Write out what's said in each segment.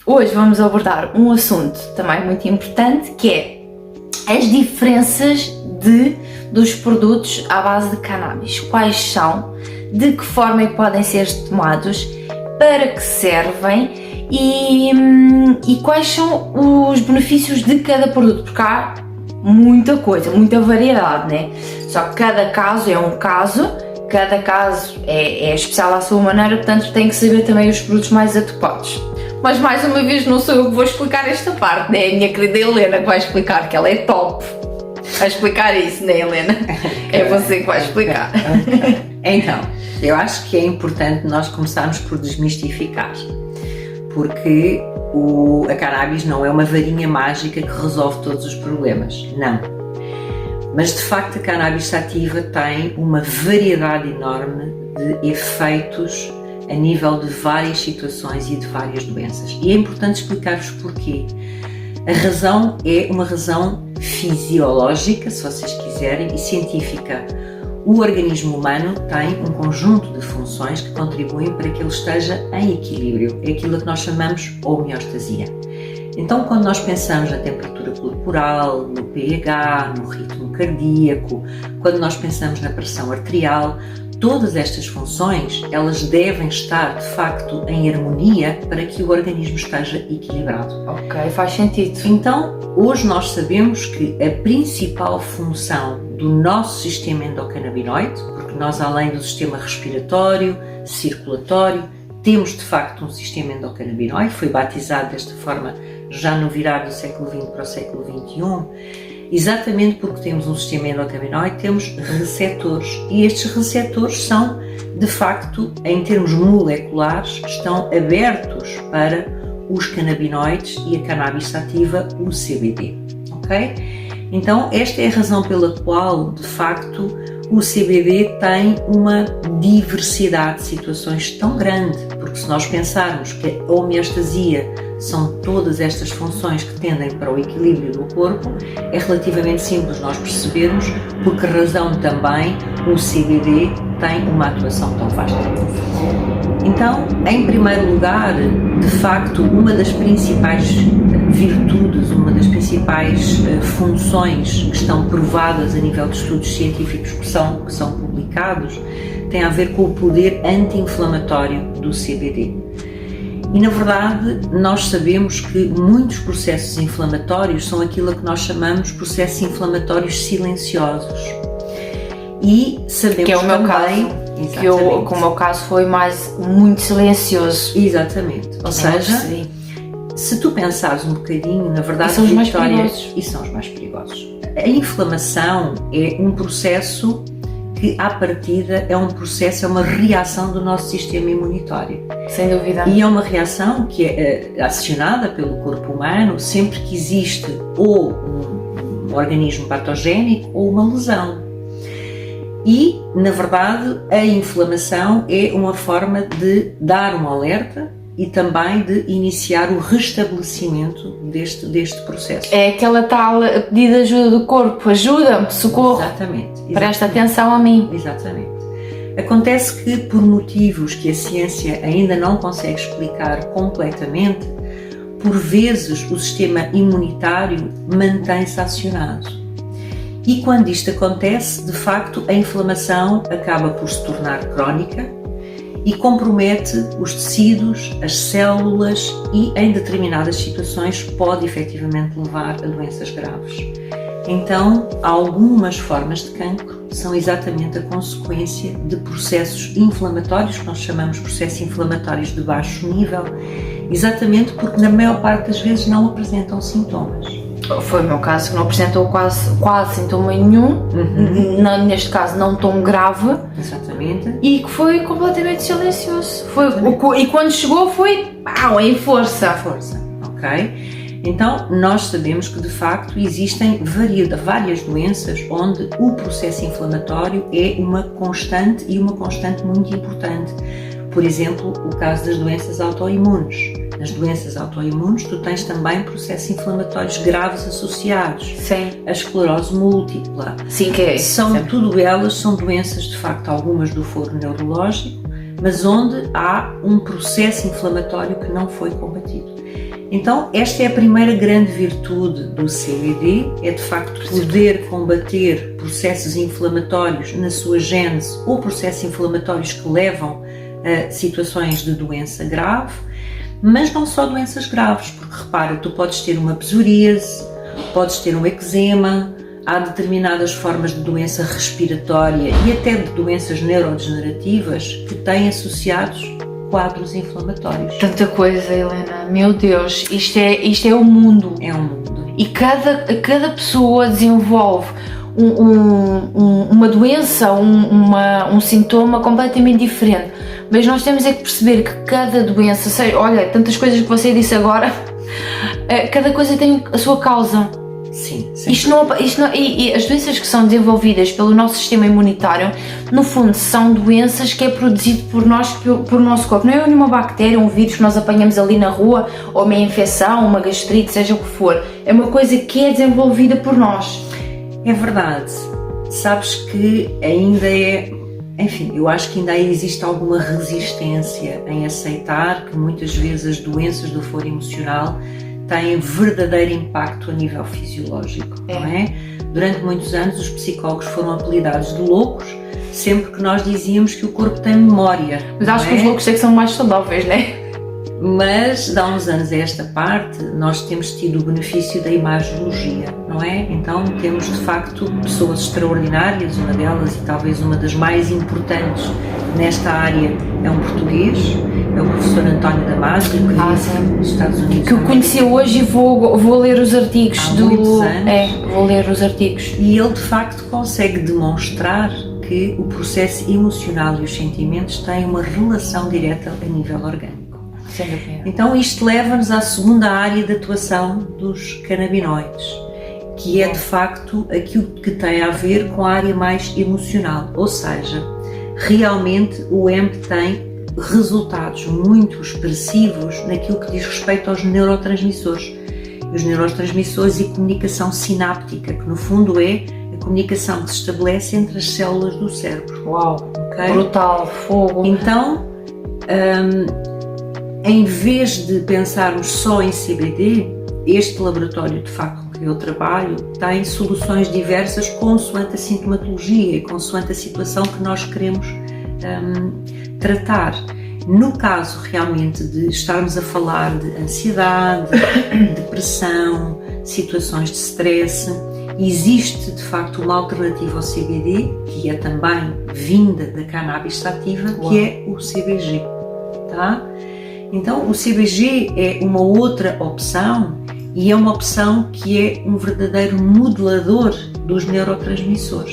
Hoje vamos abordar um assunto também muito importante, que é as diferenças dos produtos à base de cannabis. Quais são, de que forma é que podem ser tomados, para que servem e quais são os benefícios de cada produto, porque há muita coisa, muita variedade, né? Só que cada caso é um caso, cada caso é especial à sua maneira, portanto tem que saber também os produtos mais adequados. Mas mais uma vez não sou eu que vou explicar esta parte, né? É a minha querida Helena que vai explicar, que ela é top a explicar isso, né, Helena? É você que vai explicar. Então, eu acho que é importante nós começarmos por desmistificar, porque a cannabis não é uma varinha mágica que resolve todos os problemas, não. Mas de facto a cannabis sativa tem uma variedade enorme de efeitos a nível de várias situações e de várias doenças. E é importante explicar-vos porquê. A razão é uma razão fisiológica, se vocês quiserem, e científica. O organismo humano tem um conjunto de funções que contribuem para que ele esteja em equilíbrio. É aquilo que nós chamamos homeostasia. Então, quando nós pensamos na temperatura corporal, no pH, no ritmo cardíaco, quando nós pensamos na pressão arterial, todas estas funções, elas devem estar de facto em harmonia para que o organismo esteja equilibrado. Ok, faz sentido. Então, hoje nós sabemos que a principal função do nosso sistema endocannabinoide, porque nós além do sistema respiratório, circulatório, temos de facto um sistema endocannabinoide, foi batizado desta forma já no virar do século XX para o século XXI, exatamente porque temos um sistema endocannabinoide, temos receptores, e estes receptores são, de facto, em termos moleculares, estão abertos para os canabinoides e a cannabis sativa, o CBD, ok? Então, esta é a razão pela qual, de facto, o CBD tem uma diversidade de situações tão grande, porque se nós pensarmos que a homeostasia são todas estas funções que tendem para o equilíbrio do corpo, é relativamente simples nós percebermos por que razão também o CBD tem uma atuação tão vasta. Então, em primeiro lugar, de facto, uma das principais virtudes, uma das principais funções que estão provadas a nível de estudos científicos que são publicados, tem a ver com o poder anti-inflamatório do CBD. E, na verdade, nós sabemos que muitos processos inflamatórios são aquilo que nós chamamos de processos inflamatórios silenciosos. E sabemos que é o meu também... caso, que o meu caso foi muito silencioso. Exatamente. Ou seja, se tu pensares um bocadinho, na verdade... E são os mais perigosos. E são os mais perigosos. A inflamação é um processo que, à partida, é uma reação do nosso sistema imunitário. Sem dúvida. E é uma reação que é acionada pelo corpo humano sempre que existe ou um organismo patogénico ou uma lesão. E, na verdade, a inflamação é uma forma de dar um alerta e também de iniciar o restabelecimento deste processo. É aquela tal pedido de ajuda do corpo, ajuda-me, socorro. Exatamente. Presta atenção a mim. Exatamente. Acontece que, por motivos que a ciência ainda não consegue explicar completamente, por vezes o sistema imunitário mantém-se acionado. E quando isto acontece, de facto, a inflamação acaba por se tornar crónica e compromete os tecidos, as células e, em determinadas situações, pode efetivamente levar a doenças graves. Então, algumas formas de cancro são exatamente a consequência de processos inflamatórios, que nós chamamos de processos inflamatórios de baixo nível, exatamente porque na maior parte das vezes não apresentam sintomas. Foi o meu caso, que não apresentou quase sintoma nenhum, neste caso não tão grave. Exatamente. E que foi completamente silencioso. E quando chegou foi em força. Força, ok? Então, nós sabemos que de facto existem várias doenças onde o processo inflamatório é uma constante e uma constante muito importante. Por exemplo, o caso das doenças autoimunes. Nas doenças autoimunes, tu tens também processos inflamatórios graves associados. Sim. A esclerose múltipla. Sim, que é isso. Tudo elas são doenças, de facto, algumas do foro neurológico, mas onde há um processo inflamatório que não foi combatido. Então, esta é a primeira grande virtude do CBD, é de facto poder combater processos inflamatórios na sua gênese ou processos inflamatórios que levam a situações de doença grave, mas não só doenças graves, porque repara, tu podes ter uma psoríase, podes ter um eczema, há determinadas formas de doença respiratória e até de doenças neurodegenerativas que têm associados quadros inflamatórios. Tanta coisa, Helena, meu Deus, isto é o mundo. É um mundo. E cada pessoa desenvolve uma doença, um sintoma completamente diferente. Mas nós temos é que perceber que cada doença, olha, tantas coisas que você disse agora, cada coisa tem a sua causa. Sim. E as doenças que são desenvolvidas pelo nosso sistema imunitário, no fundo, são doenças que é produzido por nós, por nosso corpo. Não é nenhuma bactéria, um vírus que nós apanhamos ali na rua, ou uma infecção, uma gastrite, seja o que for. É uma coisa que é desenvolvida por nós. É verdade. Sabes que ainda enfim, eu acho que ainda existe alguma resistência em aceitar que muitas vezes as doenças do foro emocional têm verdadeiro impacto a nível fisiológico, não é? Durante muitos anos os psicólogos foram apelidados de loucos, sempre que nós dizíamos que o corpo tem memória. Mas acho que os loucos é que são mais saudáveis, não é? Mas, de há uns anos a esta parte, nós temos tido o benefício da imagiologia, não é? Então temos de facto pessoas extraordinárias, uma delas e talvez uma das mais importantes nesta área é um português, é o professor António Damasio, que vive nos Estados Unidos. Que eu conheci hoje e vou ler os artigos há muitos anos. Vou ler os artigos. E ele de facto consegue demonstrar que o processo emocional e os sentimentos têm uma relação direta a nível orgânico. Então isto leva-nos à segunda área de atuação dos canabinoides, que é de facto aquilo que tem a ver com a área mais emocional, ou seja, realmente o hemp tem resultados muito expressivos naquilo que diz respeito aos neurotransmissores. Os neurotransmissores e comunicação sináptica, que no fundo é a comunicação que se estabelece entre as células do cérebro. Uau, okay? Brutal, fogo. Então, em vez de pensarmos só em CBD, este laboratório de facto que eu trabalho tem soluções diversas consoante a sintomatologia e consoante a situação que nós queremos tratar. No caso realmente de estarmos a falar de ansiedade, depressão, situações de stress, existe de facto uma alternativa ao CBD, que é também vinda da cannabis sativa, que é o CBG, tá? Então o CBG é uma outra opção e é uma opção que é um verdadeiro modulador dos neurotransmissores.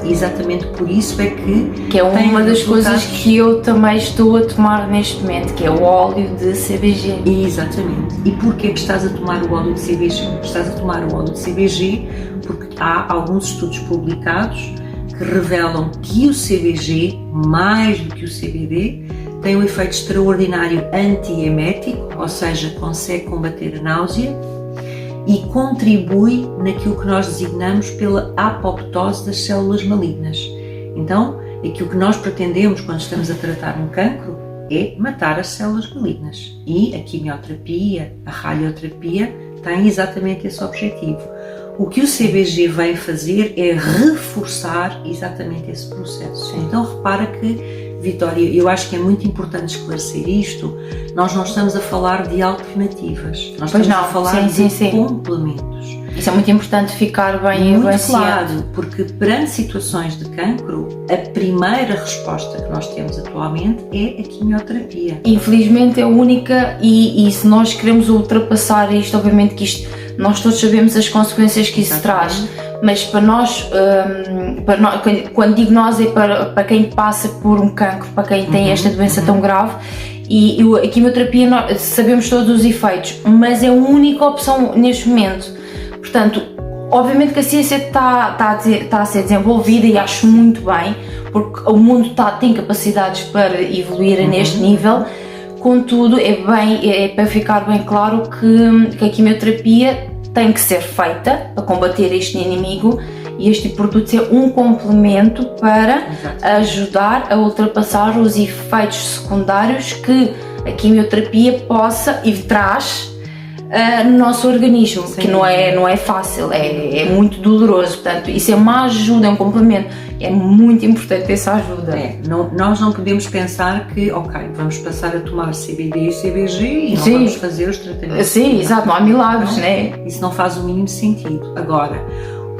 Exatamente por isso é que é uma das coisas que eu também estou a tomar neste momento, que é o óleo de CBG. Exatamente. E porquê que estás a tomar o óleo de CBG? Estás a tomar o óleo de CBG porque há alguns estudos publicados que revelam que o CBG, mais do que o CBD, tem um efeito extraordinário antiemético, ou seja, consegue combater a náusea e contribui naquilo que nós designamos pela apoptose das células malignas. Então, aquilo que nós pretendemos quando estamos a tratar um cancro é matar as células malignas. E a quimioterapia, a radioterapia, têm exatamente esse objetivo. O que o CBG vem fazer é reforçar exatamente esse processo. Então, repara que, Vitória, eu acho que é muito importante esclarecer isto. Nós não estamos a falar de alternativas, nós estamos a falar de complementos. Isso é muito importante ficar bem claro, porque perante situações de cancro, a primeira resposta que nós temos atualmente é a quimioterapia. Infelizmente é a única e se nós queremos ultrapassar isto, obviamente que isto, nós todos sabemos as consequências que isso traz, mas para nós, quando digo nós é para quem passa por um cancro, para quem tem esta doença tão grave, e a quimioterapia sabemos todos os efeitos, mas é a única opção neste momento. Portanto, obviamente que a ciência está a ser desenvolvida e acho muito bem, porque o mundo tem capacidades para evoluir neste nível. Contudo, é para ficar bem claro que a quimioterapia tem que ser feita para combater este inimigo e este produto é um complemento para ajudar a ultrapassar os efeitos secundários que a quimioterapia possa e traz no nosso organismo, que não é fácil, é muito doloroso. Portanto, isso é uma ajuda, é um complemento. É muito importante essa ajuda. Nós não podemos pensar que, vamos passar a tomar CBD e CBG e não vamos fazer os tratamentos. Sim, exato, não há milagres, né? Isso não faz o mínimo sentido. Agora,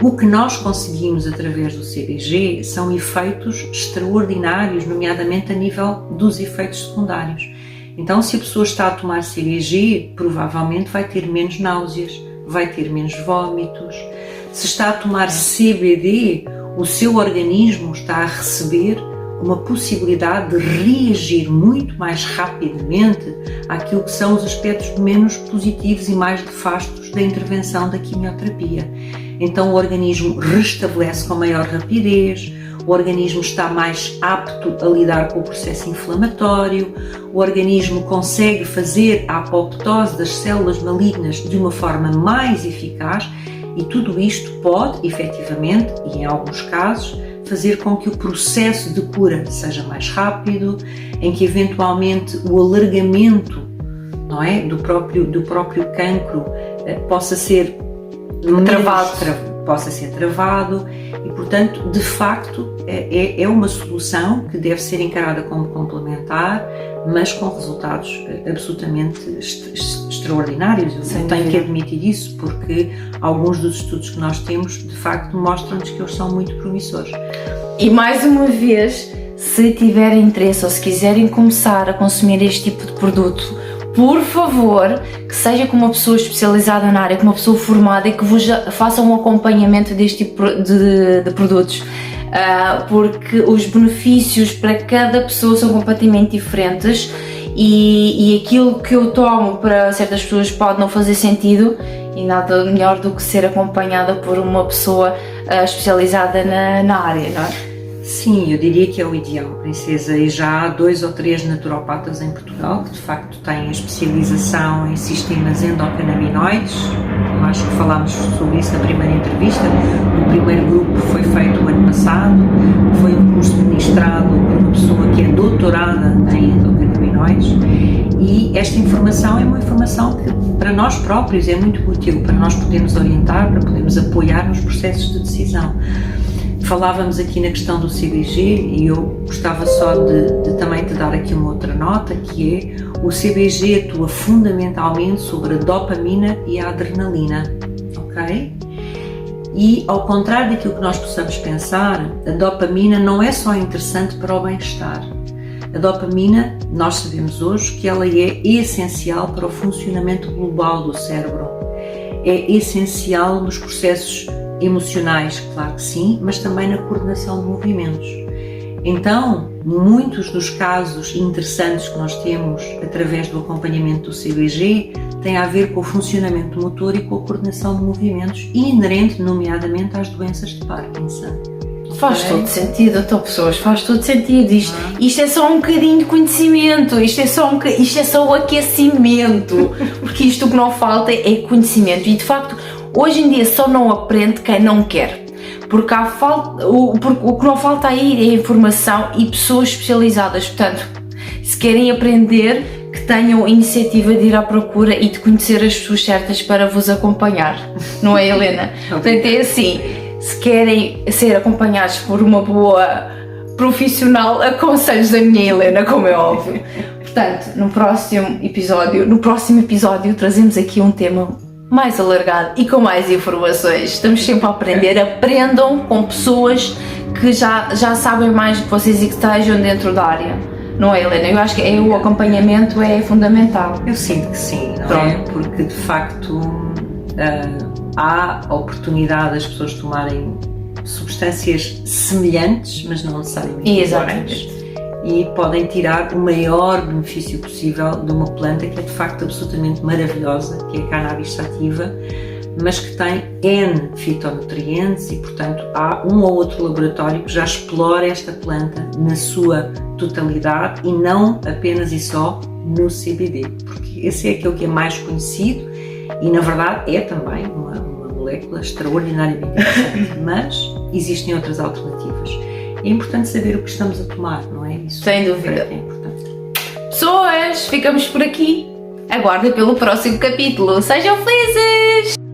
o que nós conseguimos através do CBG são efeitos extraordinários, nomeadamente a nível dos efeitos secundários. Então, se a pessoa está a tomar CBG, provavelmente vai ter menos náuseas, vai ter menos vômitos. Se está a tomar CBD, o seu organismo está a receber uma possibilidade de reagir muito mais rapidamente àquilo que são os aspectos menos positivos e mais nefastos da intervenção da quimioterapia. Então o organismo restabelece com maior rapidez, o organismo está mais apto a lidar com o processo inflamatório, o organismo consegue fazer a apoptose das células malignas de uma forma mais eficaz e tudo isto pode, efetivamente, e em alguns casos, fazer com que o processo de cura seja mais rápido, em que eventualmente o alargamento, não é, do próprio cancro possa ser travado e, portanto, de facto, é uma solução que deve ser encarada como complementar, mas com resultados absolutamente extraordinários. Eu tenho que admitir isso, porque alguns dos estudos que nós temos, de facto, mostram-nos que eles são muito promissores. E mais uma vez, se tiverem interesse ou se quiserem começar a consumir este tipo de produto, por favor, que seja com uma pessoa especializada na área, com uma pessoa formada e que vos faça um acompanhamento deste tipo de produtos, porque os benefícios para cada pessoa são completamente diferentes e aquilo que eu tomo para certas pessoas pode não fazer sentido e nada melhor do que ser acompanhada por uma pessoa especializada na área, não é? Sim, eu diria que é o ideal, Princesa, e já há 2 ou 3 naturopatas em Portugal que de facto têm especialização em sistemas endocannabinoides. Eu acho que falámos sobre isso na primeira entrevista. O primeiro grupo foi feito o ano passado, foi um curso ministrado por uma pessoa que é doutorada em endocannabinoides e esta informação é uma informação que para nós próprios é muito útil, para nós podermos orientar, para podermos apoiar nos processos de decisão. Falávamos aqui na questão do CBG e eu gostava só de também te dar aqui uma outra nota, que é o CBG atua fundamentalmente sobre a dopamina e a adrenalina, ok? E ao contrário daquilo que nós possamos pensar, a dopamina não é só interessante para o bem-estar. A dopamina, nós sabemos hoje que ela é essencial para o funcionamento global do cérebro. É essencial nos processos emocionais, claro que sim, mas também na coordenação de movimentos. Então, muitos dos casos interessantes que nós temos através do acompanhamento do CBG têm a ver com o funcionamento motor e com a coordenação de movimentos e inerente, nomeadamente, às doenças de Parkinson. Faz todo sentido, então pessoas, faz todo sentido. Isto é só um bocadinho de conhecimento, isto é só o aquecimento, porque isto o que não falta é conhecimento e de facto hoje em dia só não aprende quem não quer, porque o que não falta aí é informação e pessoas especializadas. Portanto, se querem aprender, que tenham iniciativa de ir à procura e de conhecer as pessoas certas para vos acompanhar, não é, Helena? Portanto, é assim, se querem ser acompanhados por uma boa profissional, aconselho a minha Helena, como é óbvio. Portanto, no próximo episódio trazemos aqui um tema mais alargado e com mais informações. Estamos sempre a aprender. Aprendam com pessoas que já sabem mais do que vocês e que estejam dentro da área. Não é, Helena? Eu acho que o acompanhamento é fundamental. Eu sinto que sim, não é? Porque de facto há a oportunidade das pessoas tomarem substâncias semelhantes, mas não necessariamente iguais. E podem tirar o maior benefício possível de uma planta que é de facto absolutamente maravilhosa, que é a cannabis sativa, mas que tem N fitonutrientes e, portanto, há um ou outro laboratório que já explora esta planta na sua totalidade e não apenas e só no CBD, porque esse é aquele que é mais conhecido e, na verdade, é também uma molécula extraordinariamente interessante, mas existem outras alternativas. É importante saber o que estamos a tomar, não é? Isso sem dúvida. É importante. Pessoas, ficamos por aqui. Aguardem pelo próximo capítulo. Sejam felizes!